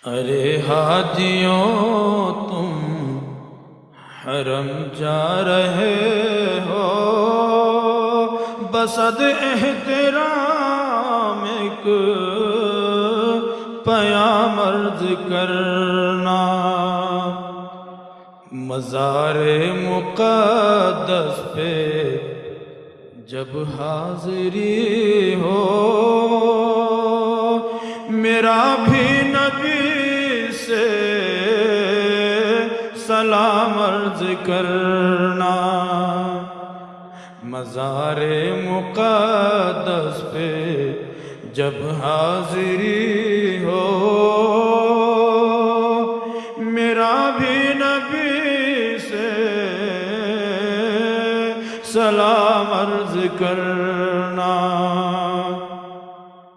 अरे हाजियों तुम हरम जा रहे हो, बसद एहतराम एक पयाम अर्ज करना। मज़ारे मुक़द्दस पे जब हाज़िरी हो, मेरा भी नबी से सलाम अर्ज करना। मज़ारे मुक़द्दस पे जब हाज़िरी हो, मेरा भी नबी से सलाम अर्ज कर